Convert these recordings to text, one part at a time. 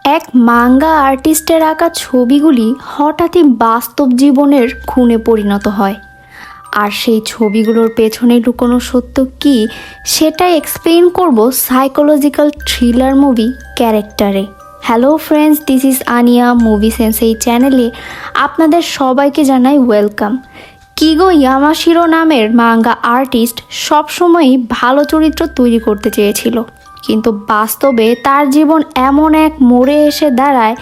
এক মাঙ্গা আর্টিস্টের আঁকা ছবিগুলি হঠাৎই বাস্তব জীবনের খুনে পরিণত হয়। আর সেই ছবিগুলোর পেছনে লুকোনো সত্য কী সেটাই এক্সপ্লেইন করব সাইকোলজিক্যাল থ্রিলার মুভি ক্যারেক্টারে। Hello friends, this is Aniya movie sense. এই চ্যানেলে আপনাদের সবাইকে জানাই ওয়েলকাম। কিগো ইয়ামাশিরো নামের মাঙ্গা আর্টিস্ট সবসময়ই ভালো চরিত্র তৈরি করতে চেয়েছিল, কিন্তু বাস্তবে তার জীবন এমন এক মোড়ে এসে দাঁড়ায়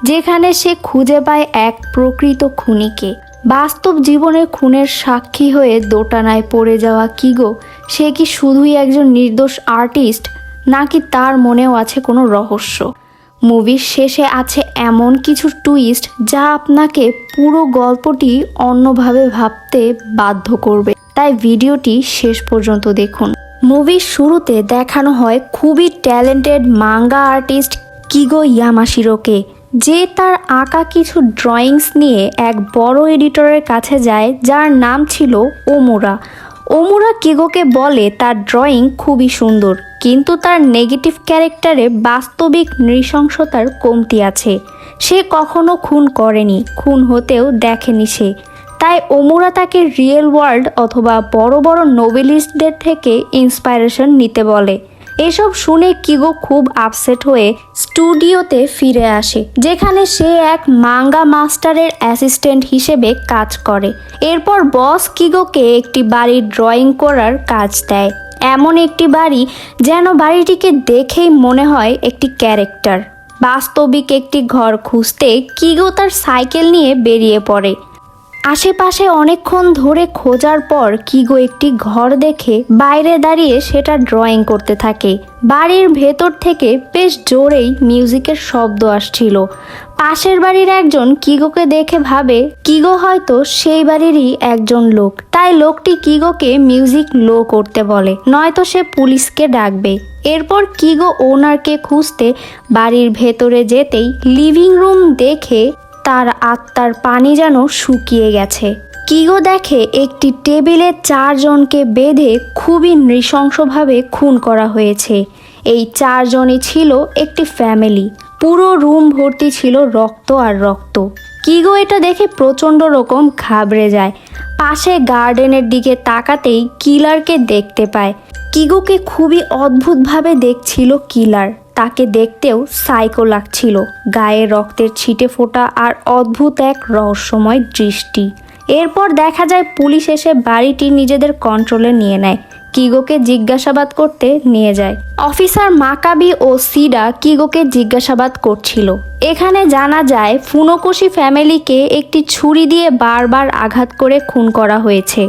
যেখানে সে খুঁজে পায় এক প্রকৃত খুনিকে। বাস্তব জীবনে খুনের সাক্ষী হয়ে দোটানায় পড়ে যাওয়া কিগো, সে কি শুধুই একজন নির্দোষ আর্টিস্ট, নাকি তার মনেও আছে কোনো রহস্য? মুভির শেষে আছে এমন কিছু টুইস্ট যা আপনাকে পুরো গল্পটি অন্যভাবে ভাবতে বাধ্য করবে, তাই ভিডিওটি শেষ পর্যন্ত দেখুন। মুভির শুরুতে দেখানো হয় খুবই ট্যালেন্টেড মাঙ্গা আর্টিস্ট কিগো ইয়ামাশিরোকে, যে তার আঁকা কিছু ড্রয়িংস নিয়ে এক বড় এডিটরের কাছে যায় যার নাম ছিল ওমুরা। ওমুরা কিগোকে বলে তার ড্রয়িং খুবই সুন্দর, কিন্তু তার নেগেটিভ ক্যারেক্টারে বাস্তবিক নৃশংসতার কমতি আছে। সে কখনো খুন করেনি, খুন হতেও দেখেনি সে। তাই ওমুরা তাকে রিয়েল ওয়ার্ল্ড অথবা বড় বড় নোবেলিস্টদের থেকে ইন্সপাইরেশন নিতে বলে। এসব শুনে কিগো খুব আপসেট হয়ে স্টুডিওতে ফিরে আসে, যেখানে সে এক মাঙ্গা মাস্টারের অ্যাসিস্ট্যান্ট হিসেবে কাজ করে। এরপর বস কিগোকে একটি বাড়ির ড্রয়িং করার কাজ দেয়, এমন একটি বাড়ি যেন বাড়িটিকে দেখেই মনে হয় একটি ক্যারেক্টার। বাস্তবিক একটি ঘর খুঁজতে কিগো তার সাইকেল নিয়ে বেরিয়ে পড়ে। আশেপাশে অনেকক্ষণ ধরে খোঁজার পর কিগো একটি ঘর দেখে বাইরে দাঁড়িয়ে সেটা ড্রয়িং করতে থাকে। বাড়ির ভেতর থেকে বেশ জোরেই মিউজিকের শব্দ আসছিল। পাশের বাড়ির একজন কিগোকে দেখে ভাবে কিগো হয়তো সেই বাড়িরই একজন লোক, তাই লোকটি কিগোকে মিউজিক লো করতে বলে, নয়তো সে পুলিশকে ডাকবে। এরপর কিগো ওনারকে খুঁজতে বাড়ির ভেতরে যেতেই লিভিং রুম দেখে তার আত্মার পানি যেন শুকিয়ে গেছে। কিগো দেখে একটি টেবিলে 4 জনকে বেঁধে খুবই নৃশংসভাবে খুন করা হয়েছে। এই 4 জনই ছিল একটি ফ্যামিলি। পুরো রুম ভর্তি ছিল রক্ত আর রক্ত। কিগো এটা দেখে প্রচণ্ড রকম ঘাবড়ে যায়। পাশে গার্ডেনের দিকে তাকাতেই কিলারকে দেখতে পায়। কিগোকে খুবই অদ্ভুতভাবে দেখছিল কিলার। তাকে দেখতেও সাইকো লাগছিল, গায়ে রক্তের ছিটে ফোটা আর অদ্ভুত এক রহস্যময় দৃষ্টি। এরপর দেখা যায় পুলিশ এসে বাড়িটি নিজেদের কন্ট্রোলে নিয়ে নেয়। কিগোকে জিজ্ঞাসাবাদ করতে নিয়ে যায়। অফিসার মাকাবি ও সিডা কিগোকে জিজ্ঞাসাবাদ করছিল। এখানে জানা যায় ফুনোকোশি ফ্যামিলিকে একটি ছুরি দিয়ে বারবার আঘাত করে খুন করা হয়েছে।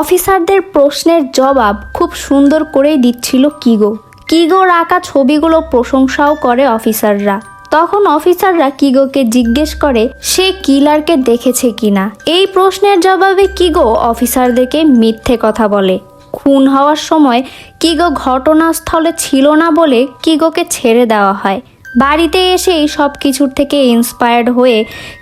অফিসারদের প্রশ্নের জবাব খুব সুন্দর করেই দিচ্ছিল কিগো। কিগোর আঁকা ছবিগুলো প্রশংসাও করে অফিসাররা। তখন অফিসাররা কিগোকে জিজ্ঞেস করে সে কিলারকে দেখেছে কিনা। এই প্রশ্নের জবাবে কিগো অফিসারদেরকে মিথ্যে কথা বলে। খুন হওয়ার সময় কিগো ঘটনাস্থলে ছিল না বলে কিগোকে ছেড়ে দেওয়া হয়। বাড়িতে এসেই সব কিছুর থেকে ইন্সপায়ার্ড হয়ে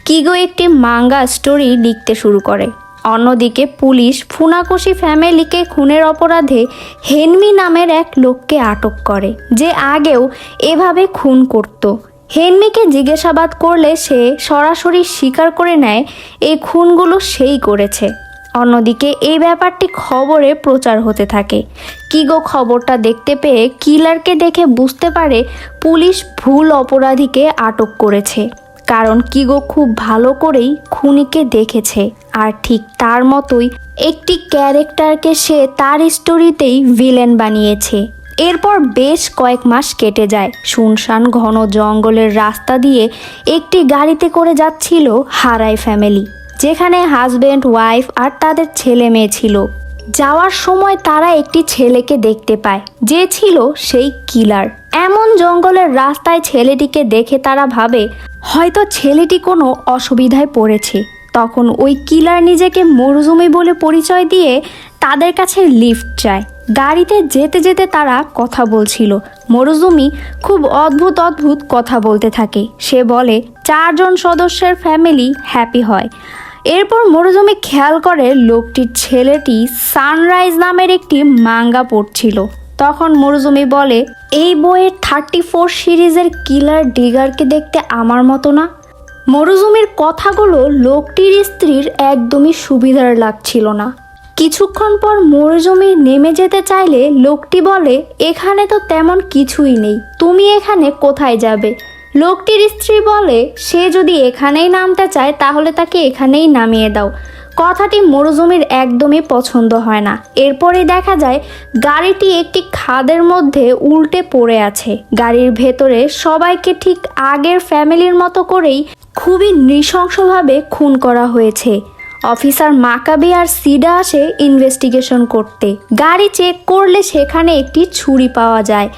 কিগো একটি মাঙ্গা স্টোরি লিখতে শুরু করে। অন্যদিকে পুলিশ ফুনাকোশি ফ্যামিলিকে খুনের অপরাধে হেনমি নামের এক লোককে আটক করে, যে আগেও এভাবে খুন করত। হেনমিকে জিজ্ঞাসাবাদ করলে সে সরাসরি স্বীকার করে নেয় এই খুনগুলো সেই করেছে। অন্যদিকে এই ব্যাপারটি খবরে প্রচার হতে থাকে। কিগো খবরটা দেখতে পেয়ে কিলারকে দেখে বুঝতে পারে পুলিশ ভুল অপরাধীকে আটক করেছে, কারণ কিগো খুব ভালো করেই খুনিকে দেখেছে। আর ঠিক তার মতোই একটি ক্যারেক্টারকে সে তার স্টোরিতেই ভিলেন বানিয়েছে। এরপর বেশ কয়েক মাস কেটে যায়। শুনশান ঘন জঙ্গলের রাস্তা দিয়ে একটি গাড়িতে করে যাচ্ছিল হারাই ফ্যামিলি, যেখানে হাজব্যান্ড, ওয়াইফ আর তাদের ছেলে মেয়ে ছিল। যাওয়ার সময় তারা একটি ছেলেকে দেখতে পায়, যে ছিল সেই কিলার। এমন জঙ্গলের রাস্তায় ছেলেটিকে দেখে তারা ভাবে হয়তো ছেলেটি কোনো অসুবিধায় পড়েছে। তখন ওই কিলার নিজেকে মরুজুমি বলে পরিচয় দিয়ে তাদের কাছে লিফট চায়। গাড়িতে যেতে যেতে তারা কথা বলছিল। মরুজুমি খুব অদ্ভুত অদ্ভুত কথা বলতে থাকে। সে বলে 4 জন সদস্যের ফ্যামিলি হ্যাপি হয়। এরপর মরুজুমি খেয়াল করে লোকটির ছেলেটি সানরাইজ নামের একটি মাঙ্গা পড়ছিল। তখন মরুজুমি বলে, এই বইয়ের 34 সিরিজের কিলার ডিগারকে দেখতে আমার মতো না। মরুজুমির কথাগুলো লোকটির স্ত্রীর একদমই সুবিধার লাগছিল না। কিছুক্ষণ পর মরুজুমি নেমে যেতে চাইলে লোকটি বলে, এখানে তো তেমন কিছুই নেই, তুমি এখানে কোথায় যাবে? লোকটির স্ত্রী বলে, সে যদি এখানেই নামতে চায় তাহলে তাকে এখানেই নামিয়ে দাও। কথাটি মরুজুমির একদমই পছন্দ হয় না। এরপরে দেখা যায় গাড়িটি একটি খাদের মধ্যে উল্টে পড়ে আছে। গাড়ির ভেতরে সবাইকে ঠিক আগের ফ্যামিলির মতো করেই খুবই নৃশংসভাবে খুন করা হয়েছে। অফিসার মাকাবি আর সিডা আসে ইনভেস্টিগেশন করতে। গাড়ি চেক করলে সেখানে একটি ছুরি পাওয়া যায়,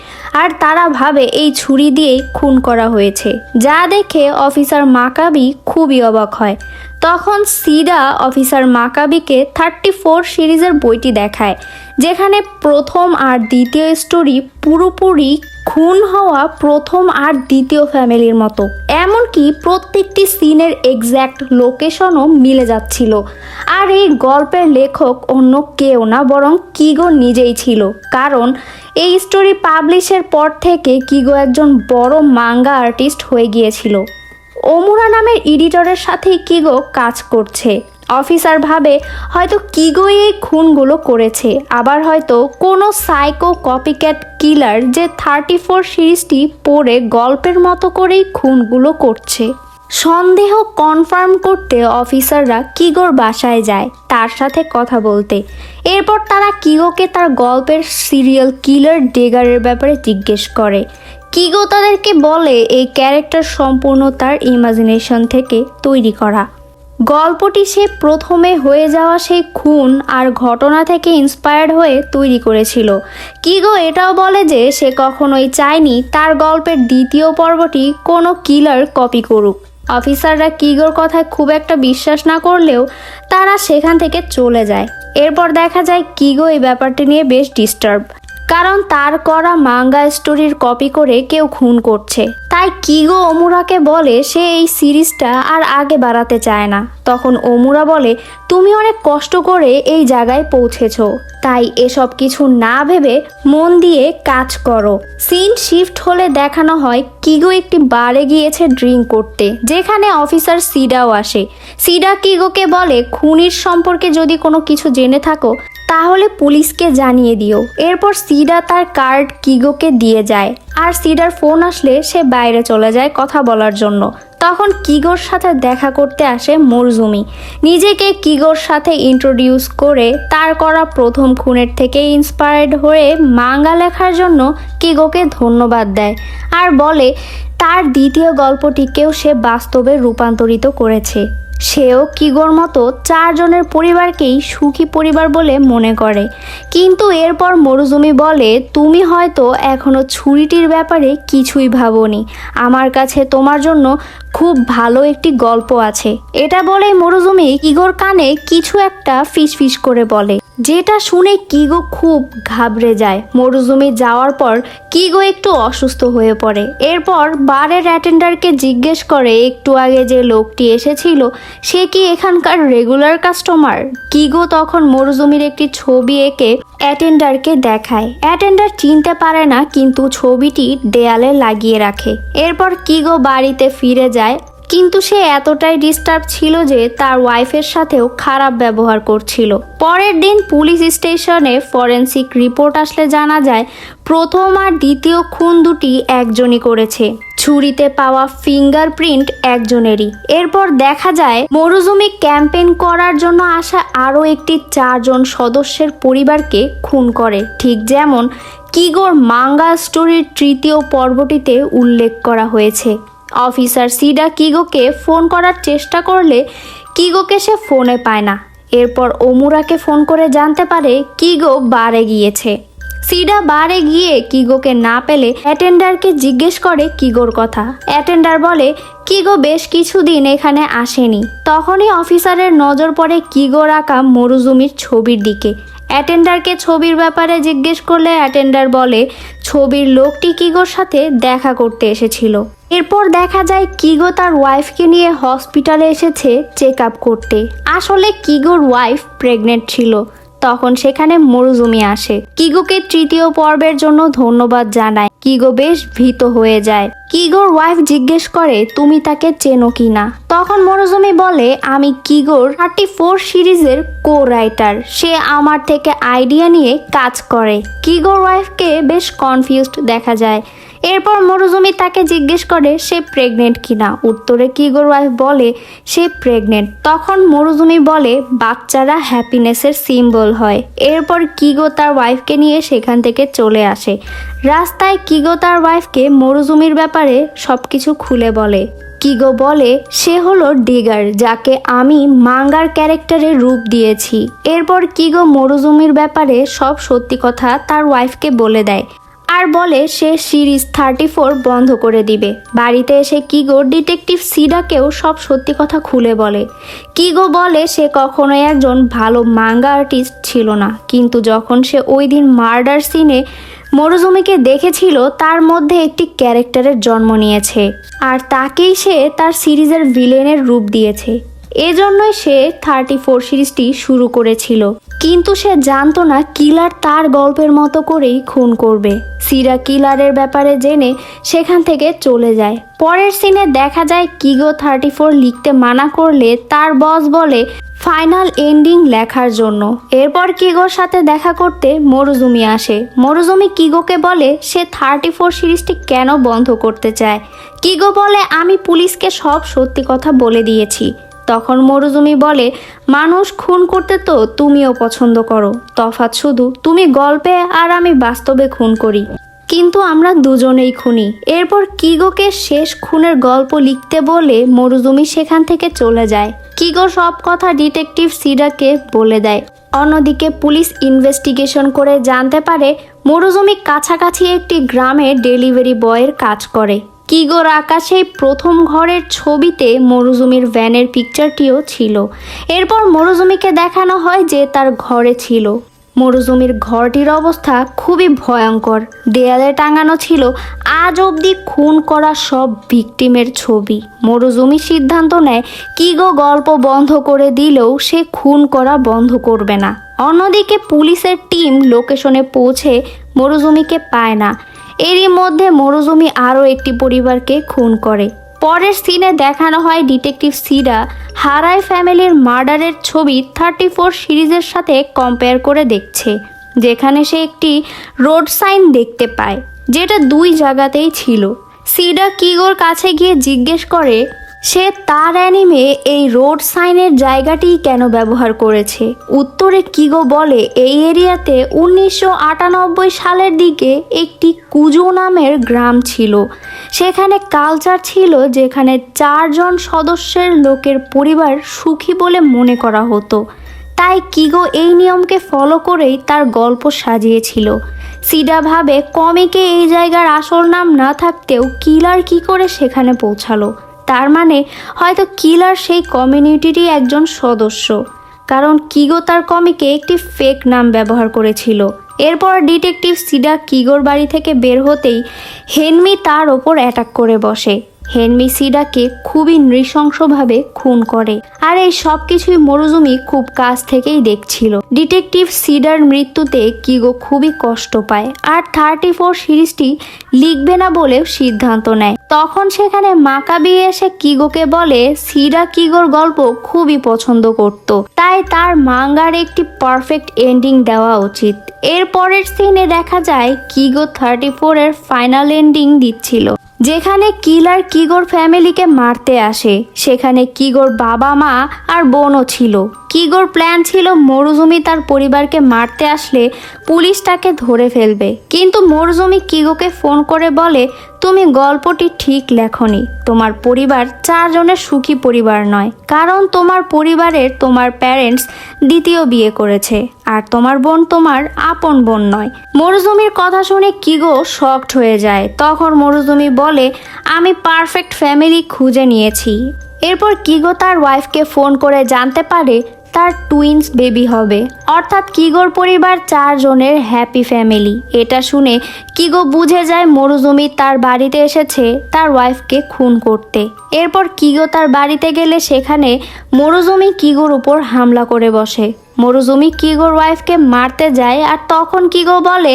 আর তারা ভাবে এই ছুরি দিয়েই খুন করা হয়েছে, যা দেখে অফিসার মাকাবি খুবই অবাক হয়। তখন সিডা অফিসার মাকাবিকে 34 সিরিজের বইটি দেখায়, যেখানে প্রথম আর দ্বিতীয় স্টোরি পুরোপুরি খুন হওয়া প্রথম আর দ্বিতীয় ফ্যামিলির মতো। এমনকি প্রত্যেকটি সিনের এক্স্যাক্ট লোকেশনও মিলে যাচ্ছিল। আর এই গল্পের লেখক অন্য কেউ না, বরং কিগো নিজেই ছিল। কারণ এই স্টোরি পাবলিশের পর থেকে কিগো একজন বড় মাঙ্গা আর্টিস্ট হয়ে গিয়েছিল। ওমুরা নামের এডিটরের সাথেই কিগো কাজ করছে। অফিসার ভাবে হয়তো কিগোই এই খুনগুলো করেছে, আবার হয়তো কোনো সাইকো কপিক্যাট কিলার যে 34 সিরিজটি পড়ে গল্পের মতো করেই খুনগুলো করছে। সন্দেহ কনফার্ম করতে অফিসাররা কিগোর বাসায় যায় তার সাথে কথা বলতে। এরপর তারা কিগোকে তার গল্পের সিরিয়াল কিলার ডেগারের ব্যাপারে জিজ্ঞেস করে। কিগো তাদেরকে বলে এই ক্যারেক্টার সম্পূর্ণ তার ইমাজিনেশন থেকে তৈরি করা। গল্পটি সে প্রথমে হয়ে যাওয়া সেই খুন আর ঘটনা থেকে ইন্সপায়ার্ড হয়ে তৈরি করেছিল। কিগো এটাও বলে যে সে কখনোই চায়নি তার গল্পের দ্বিতীয় পর্বটি কোনো কিলার কপি করুক। অফিসাররা কিগোর কথায় খুব একটা বিশ্বাস না করলেও তারা সেখান থেকে চলে যায়। এরপর দেখা যায় কিগো এই ব্যাপারটি নিয়ে বেশ ডিস্টার্ব, কারণ তার করা মাঙ্গা স্টোরির কপি করে কেউ খুন করছে। তাই কিগো ওমুরাকে বলে সে এই সিরিজটা আর আগে বাড়াতে চায় না। তখন ওমুরা বলে, তুমি অনেক কষ্ট করে এই জায়গায় পৌঁছেছো, তাই এসব কিছু না ভেবে মন দিয়ে কাজ করো। সিন শিফট হলে দেখানো হয় কিগো একটি বারে গিয়েছে ড্রিঙ্ক করতে, যেখানে অফিসার সিডাও আসে। সিডা কিগোকে বলে, খুনির সম্পর্কে যদি কোনো কিছু জেনে থাকো তাহলে পুলিশকে জানিয়ে দিও। এরপর সিডা তার কার্ড কিগোকে দিয়ে যায়, আর সিডার ফোন আসলে সে বাইরে চলে যায় কথা বলার জন্য। তখন কিগোর সাথে দেখা করতে আসে মরুজুমি। নিজেকে কিগোর সাথে ইন্ট্রোডিউস করে তার করা প্রথম খুনের থেকে ইন্সপায়ার্ড হয়ে মাঙ্গা লেখার জন্য কিগোকে ধন্যবাদ দেয়, আর বলে তার দ্বিতীয় গল্পটিকেও সে বাস্তবে রূপান্তরিত করেছে। সেও কিগোর মতো 4 জনের পরিবারকেই সুখী পরিবার বলে মনে করে। কিন্তু এরপর মরুজুমি বলে, তুমি হয়তো এখনো ছুরিটির ব্যাপারে কিছুই ভাবোনি, আমার কাছে তোমার জন্য খুব ভালো একটি গল্প আছে। এটা বলেই মরুজুমি কিগোর কানে কিছু একটা ফিসফিস করে বলে, যেটা শুনে কিগো খুব ঘাবড়ে যায়। মরুজুমি যাওয়ার পর কিগো একটু অসুস্থ হয়ে পড়ে। এরপর বারের অ্যাটেন্ডারকে জিজ্ঞেস করে একটু আগে যে লোকটি এসেছিল সে কি এখানকার রেগুলার কাস্টমার। কিগো তখন মরুজুমির একটি ছবি এঁকে অ্যাটেন্ডারকে দেখায়। অ্যাটেন্ডার চিনতে পারে না, কিন্তু ছবিটি দেয়ালে লাগিয়ে রাখে। এরপর কিগো বাড়িতে ফিরে যায়, কিন্তু সে এতটাই ডিস্টার্ব ছিল যে তার ওয়াইফের সাথেও খারাপ ব্যবহার করছিল। পরের দিন পুলিশ স্টেশনে ফরেন্সিক রিপোর্ট আসলে জানা যায় প্রথম আর দ্বিতীয় খুন দুটি একজনই করেছে। ছুরিতে পাওয়া ফিঙ্গারপ্রিন্ট একজনেরই। এরপর দেখা যায় মরুজুমি ক্যাম্পেইন করার জন্য আসা আরও একটি 4 জন সদস্যের পরিবারকে খুন করে, ঠিক যেমন কিগোর মাঙ্গা স্টোরির তৃতীয় পর্বটিতে উল্লেখ করা হয়েছে। অফিসার সিডা কিগোকে ফোন করার চেষ্টা করলে কিগোকে সে ফোনে পায় না। এরপর ওমুরাকে ফোন করে জানতে পারে কিগো বারে গিয়েছে। সিডা বারে গিয়ে কিগোকে না পেলে অ্যাটেন্ডারকে জিজ্ঞেস করে কিগোর কথা। অ্যাটেন্ডার বলে কিগো বেশ কিছুদিন এখানে আসেনি। তখনই অফিসারের নজর পড়ে কিগোর আঁকা মরুজুমির ছবির দিকে। অ্যাটেন্ডারকে ছবির ব্যাপারে জিজ্ঞেস করলে অ্যাটেন্ডার বলে ছবির লোকটি কিগোর সাথে দেখা করতে এসেছিল। এরপর দেখা যায় কিগো তার ওয়াইফকে নিয়ে হসপিটালে এসেছে চেক আপ করতে। আসলে কিগোর ওয়াইফ প্রেগনেন্ট ছিল। তখন সেখানে মরুজুমি আসে। কিগোকে তৃতীয় পর্বের জন্য ধন্যবাদ জানায়। কিগো বেশ ভীত হয়ে যায়। কিগোর ওয়াইফ জিজ্ঞেস করে তুমি তাকে চেনো কিনা। তখন মরুজুমি বলে আমি কিগোর 34 সিরিজের কো রাইটার, সে আমার থেকে আইডিয়া নিয়ে কাজ করে। কিগোর ওয়াইফকে বেশ কনফিউজড দেখা যায়। এরপর মরুজুমি তাকে জিজ্ঞেস করে সে প্রেগনেন্ট কিনা। উত্তরে কিগোর ওয়াইফ বলে সে প্রেগনেন্ট। তখন মরুজুমি বলে বাচ্চারা হ্যাপিনেসের সিম্বল হয়। এরপর কিগো তার ওয়াইফকে নিয়ে সেখান থেকে চলে আসে। রাস্তায় কিগো তার ওয়াইফকে মরুজুমির ব্যাপারে সবকিছু খুলে বলে। কিগো বলে সে হলো ডিগার, যাকে আমি মাঙ্গার ক্যারেক্টারের রূপ দিয়েছি। এরপর কিগো মরুজুমির ব্যাপারে সব সত্যি কথা তার ওয়াইফকে বলে দেয় আর বলে সে সিরিজ 34 বন্ধ করে দিবে। বাড়িতে এসে কিগো ডিটেকটিভ সিডাকেও সব সত্যি কথা খুলে বলে। কিগো বলে সে কখনোই একজন ভালো মাঙ্গা আর্টিস্ট ছিল না, কিন্তু যখন সে ওই দিন মার্ডার সিনে মরুজুমিকে দেখেছিল তার মধ্যে একটি ক্যারেক্টারের জন্ম নিয়েছে আর তাকেই সে তার সিরিজের ভিলেনের রূপ দিয়েছে। এজন্যই সে 34 সিরিজটি শুরু করেছিল, কিন্তু সে জানতো না কিলার তার গল্পের মতো করেই খুন করবে। সিরা কিলারের ব্যাপারে জেনে সেখান থেকে চলে যায়। পরের সিনে দেখা যায় কিগো 34 লিখতে মানা করলে তার বস বলে ফাইনাল এন্ডিং লেখার জন্য। এরপর কিগোর সাথে দেখা করতে মরুজুমি আসে। মরুজুমি কিগোকে বলে সে 34 সিরিজটি কেন বন্ধ করতে চায়। কিগো বলে আমি পুলিশকে সব সত্যি কথা বলে দিয়েছি। তখন মরুজুমি বলে মানুষ খুন করতে তো তুমিও পছন্দ করো, তফাৎ শুধু তুমি গল্পে আর আমি বাস্তবে খুন করি, কিন্তু আমরা দুজনেই খুনি। এরপর কিগোকে শেষ খুনের গল্প লিখতে বলে মরুজুমি সেখান থেকে চলে যায়। কিগো সব কথা ডিটেকটিভ সিডাকে বলে দেয়। অন্যদিকে পুলিশ ইনভেস্টিগেশন করে জানতে পারে মরুজুমি কাছাকাছি একটি গ্রামে ডেলিভারি বয়ের কাজ করে। কিগোর আকাশে প্রথম ঘরের ছবিতে মরুজুমির ভ্যানের পিকচারটিও ছিল। এরপর মরুজুমিকে দেখানো হয় যে তার ঘরে ছিল। মরুজুমির ঘরটির অবস্থা খুবই ভয়ঙ্কর। দেয়ালে টাঙানো ছিল আজ অবধি খুন করা সব ভিকটিমের ছবি। মরুজুমি সিদ্ধান্ত নেয় কিগো গল্প বন্ধ করে দিলেও সে খুন করা বন্ধ করবে না। অন্যদিকে পুলিশের টিম লোকেশনে পৌঁছে মরুজুমিকে পায় না। এরই মধ্যে মরুজুমি আরও একটি পরিবারকে খুন করে। পরের সিনে দেখানো হয় ডিটেকটিভ সিডা হারাই ফ্যামিলির মার্ডারের ছবি 34 সিরিজের সাথে কম্পেয়ার করে দেখছে, যেখানে সে একটি রোড সাইন দেখতে পায় যেটা দুই জায়গাতেই ছিল। সিডা কিগোর কাছে গিয়ে জিজ্ঞেস করে সে তার অ্যানিমে এই রোড সাইনের জায়গাটি কেন ব্যবহার করেছে। উত্তরে কিগো বলে এই এরিয়াতে 1998 সালের দিকে একটি কুজো নামের গ্রাম ছিল। সেখানে কালচার ছিল যেখানে 4 জন সদস্যের লোকের পরিবার সুখী বলে মনে করা হতো। তাই কিগো এই নিয়মকে ফলো করেই তার গল্প সাজিয়েছিল। সিডা ভাবে কমিকে এই জায়গার আসল নাম না থাকতেও কিলার কি করে সেখানে পৌঁছালো। তার মানে হয়তো কিলার সেই কমিউনিটিরই একজন সদস্য, কারণ কিগো তার কমিকে একটি ফেক নাম ব্যবহার করেছিল। এরপর ডিটেকটিভ সিডা কিগোর বাড়ি থেকে বের হতেই হেনমি তার ওপর অ্যাটাক করে বসে। হেনমি সিডাকে খুবই নৃশংসভাবে খুন করে, আর এই সব কিছুই মরুজুমি খুব কাছ থেকেই দেখছিল। ডিটেকটিভ সিডার মৃত্যুতে কিগো খুবই কষ্ট পায় আর 34 সিরিজটি লিখবে না বলেও সিদ্ধান্ত নেয়। তখন সেখানে মাকাবি এসে কিগোকে বলে সিডা কিগোর গল্প খুবই পছন্দ করত, তাই তার মাঙ্গার একটি পারফেক্ট এন্ডিং দেওয়া উচিত। এর পরের সিনে দেখা যায় কিগো 34 এর ফাইনাল এন্ডিং দিচ্ছিল, যেখানে কিলার কিগোর ফ্যামিলিকে মারতে আসে। সেখানে কিগোর বাবা মা আর বোনও ছিল। কিগোর প্ল্যান ছিল মরুজুমি তার পরিবারকে মারতে আসলে পুলিশ তাকে ধরে ফেলবে, কিন্তু মরুজুমি কিগোকে ফোন করে বলে তুমি গল্পটি ঠিক লেখনি। তোমার পরিবার 4 জনের সুখী পরিবার নয়, কারণ তোমার পরিবারের তোমার প্যারেন্টস দ্বিতীয় বিয়ে করেছে আর তোমার বোন তোমার আপন বোন নয়। মরুজুমির কথা শুনে কিগো শকড হয়ে যায়। তখন মরুজুমি বলে আমি পারফেক্ট ফ্যামিলি খুঁজে নিয়েছি। এরপর কিগো তার ওয়াইফকে ফোন করে জানতে পারে তার টুইন্স বেবি হবে, অর্থাৎ কিগোর পরিবার 4 জনের হ্যাপি ফ্যামিলি। এটা শুনে কিগো বুঝে যায় মরুজুমি তার বাড়িতে এসেছে তার ওয়াইফকে খুন করতে। এরপর কিগো তার বাড়িতে গেলে সেখানে মরুজুমি কিগোর উপর হামলা করে বসে। মরুজুমি কিগোর ওয়াইফকে মারতে যায়, আর তখন কিগো বলে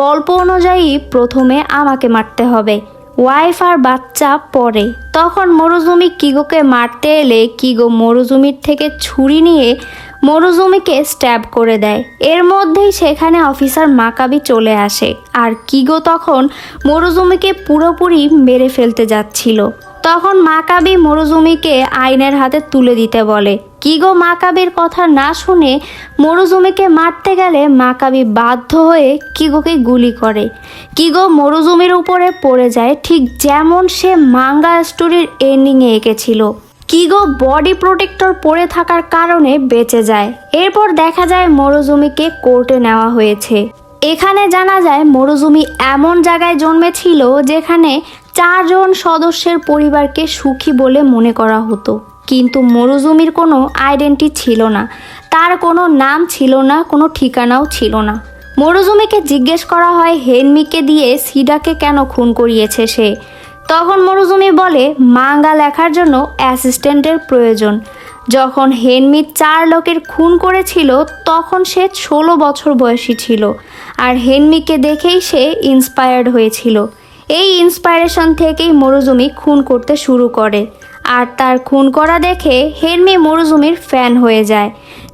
গল্প অনুযায়ী প্রথমে আমাকে মারতে হবে, ওয়াইফ আর বাচ্চা পরে। তখন মরুজুমি কিগোকে মারতে এলে কিগো মরুজুমির থেকে ছুরি নিয়ে মরুজুমিকে স্ট্যাব করে দেয়। এর মধ্যেই সেখানে অফিসার মাকাবি চলে আসে, আর কিগো তখন মরুজুমিকে পুরোপুরি মেরে ফেলতে যাচ্ছিল। তখন মাকাবি মরুজুমিকে আইনের হাতে তুলে দিতে বলে। কিগো মাকাবির কথা না শুনে মরুজুমিকে মারতে গেলে মাকাবি বাধ্য হয়ে কিগোকে গুলি করে। কিগো মরুজুমির উপরে পড়ে যায়, ঠিক যেমন সে মাঙ্গা স্টোরির এন্ডিংয়ে এঁকেছিল। কিগো বডি প্রোটেক্টর পরে থাকার কারণে বেঁচে যায়। এরপর দেখা যায় মরুজুমিকে কোর্টে নেওয়া হয়েছে। এখানে জানা যায় মরুজুমি এমন জায়গায় জন্মেছিল যেখানে 4 জন সদস্যের পরিবারকে সুখী বলে মনে করা হতো, কিন্তু মরুজুমির কোনো আইডেন্টি ছিল না, তার কোনো নাম ছিল না, কোনো ঠিকানাও ছিল না। মরুজুমিকে জিজ্ঞেস করা হয় হেনমিকে দিয়ে সিডাকে কেন খুন করিয়েছে সে। তখন মরুজুমি বলে মাঙ্গা লেখার জন্য অ্যাসিস্ট্যান্টের প্রয়োজন। যখন হেনমি 4 লোকের খুন করেছিল তখন সে 16 বছর বয়সী ছিল, আর হেনমিকে দেখেই সে ইন্সপায়ার্ড হয়েছিল। এই ইন্সপায়ারেশন থেকেই মরুজুমি খুন করতে শুরু করে, আর তার খুন করা দেখে হেনমি মরুজুমির ফ্যান হয়ে যায়।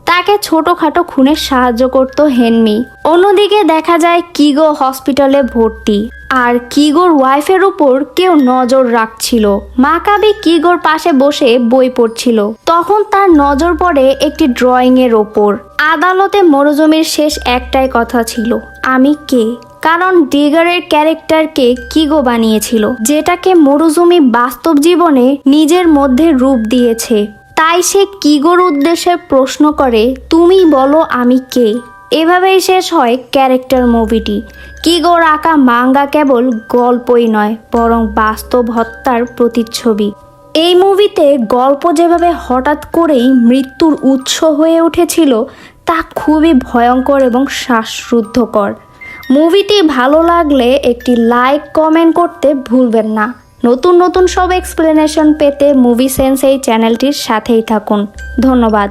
তাকে ছোটোখাটো খুনে সাহায্য করত হেনমি। অন্যদিকে দেখা যায় কিগো হসপিটালে ভর্তি, আর কিগোর ওয়াইফের উপর কেউ নজর রাখছিল। মাকাবি কিগোর পাশে বসে বই পড়ছিল, তখন তার নজর পড়ে একটি ড্রয়িংয়ের ওপর। আদালতে মরুজুমির শেষ একটাই কথা ছিল, আমি কে? কারণ ডিগারের ক্যারেক্টারকে কিগো বানিয়েছিল, যেটাকে মরুজুমি বাস্তব জীবনে নিজের মধ্যে রূপ দিয়েছে। তাই সে কিগোর উদ্দেশ্যে প্রশ্ন করে, তুমি বলো আমি কে? এভাবেই শেষ হয় ক্যারেক্টার মুভিটি। কিগোর আঁকা মাঙ্গা কেবল গল্পই নয়, বরং বাস্তব হত্যার প্রতিচ্ছবি। এই মুভিতে গল্প যেভাবে হঠাৎ করেই মৃত্যুর উৎস হয়ে উঠেছিল তা খুবই ভয়ঙ্কর এবং শ্বাসরুদ্ধকর। মুভিটি ভালো লাগলে একটি লাইক কমেন্ট করতে ভুলবেন না। নতুন নতুন সব এক্সপ্লেনেশন পেতে মুভি সেন্স এই চ্যানেলটির সাথেই থাকুন। ধন্যবাদ।